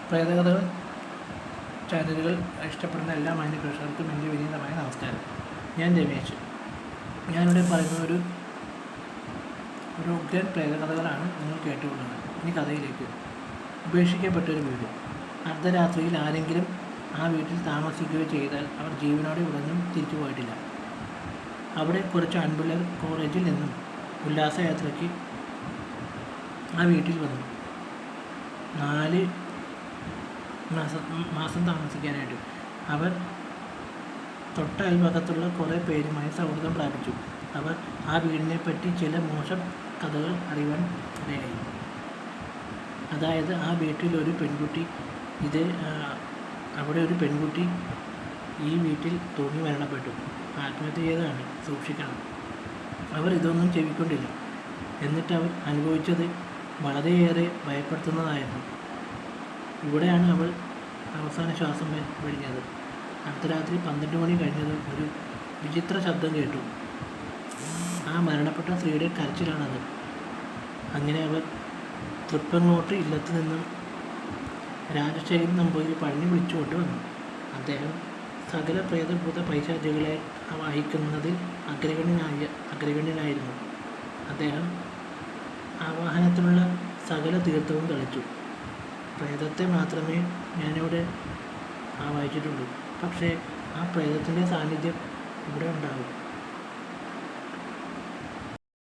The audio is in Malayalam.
പ്രേതകഥകൾ ചാനലുകൾ ഇഷ്ടപ്പെടുന്ന എല്ലാ മാന്യ പ്രേക്ഷകർക്കും എൻ്റെ വിനീതമായ നമസ്കാരം. ഞാൻ രമേശ്. ഞാനിവിടെ പറയുന്ന ഒരു ഉഗ്രൻ പ്രേതകഥകളാണ് നിങ്ങൾ കേട്ടുകൊള്ളുന്നത്. ഇനി കഥയിലേക്ക്. ഉപേക്ഷിക്കപ്പെട്ടൊരു വീട്. അർദ്ധരാത്രിയിൽ ആരെങ്കിലും ആ വീട്ടിൽ താമസിക്കുകയോ ചെയ്താൽ അവർ ജീവനോടെ ഉടനും തിരിച്ചു പോയിട്ടില്ല. അവിടെ കുറച്ച് ആൺപിള്ളേർ കോളേജിൽ നിന്നും ഉല്ലാസയാത്രയ്ക്ക് ആ വീട്ടിൽ വന്നു. 4 മാസം താമസിക്കാനായിട്ട്. അവർ തൊട്ട അയൽപക്കത്തുള്ള കുറേ പേരുമായി സൗഹൃദം പ്രാപിച്ചു. അവർ ആ വീടിനെപ്പറ്റി ചില മോശം കഥകൾ അറിയാൻ ഇടയായി. അതായത് ആ വീട്ടിലൊരു പെൺകുട്ടി അവിടെ ഒരു പെൺകുട്ടി ഈ വീട്ടിൽ തൂങ്ങി മരണപ്പെട്ടു. ആത്മഹത്യ ചെയ്തതാണ്. സൂക്ഷിക്കണം. അവർ ഇതൊന്നും ചെവിക്കൊണ്ടില്ല. എന്നിട്ട് അവർ അനുഭവിച്ചത് വളരെയേറെ ഭയപ്പെടുത്തുന്നതായിരുന്നു. ഇവിടെയാണ് അവൾ അവസാന ശ്വാസം വെടിഞ്ഞത്. അർദ്ധരാത്രി 12 മണി കഴിഞ്ഞതും ഒരു വിചിത്ര ശബ്ദം കേട്ടു. ആ മരണപ്പെട്ട സ്ത്രീയുടെ കരച്ചിലാണത്. അങ്ങനെ അവർ തൃപ്പങ്ങോട്ട് ഇല്ലത്ത് നിന്നും രാജശേഖരൻ നമ്പൂതിരി പഴഞ്ഞു വിളിച്ചുകൊണ്ട് വന്നു. അദ്ദേഹം സകല പ്രേതഭൂത പൈശാചികളെ വാഹിക്കുന്നതിൽ അഗ്രഗണ്യനായിരുന്നു. അദ്ദേഹം ആവാഹനത്തിനുള്ള സകല തീർത്ഥവും തെളിച്ചു. പ്രേതത്തെ മാത്രമേ ഞാനിവിടെ ആവാഹിച്ചിട്ടുള്ളൂ. പക്ഷേ ആ പ്രേതത്തിൻ്റെ സാന്നിധ്യം ഇവിടെ ഉണ്ടാകും.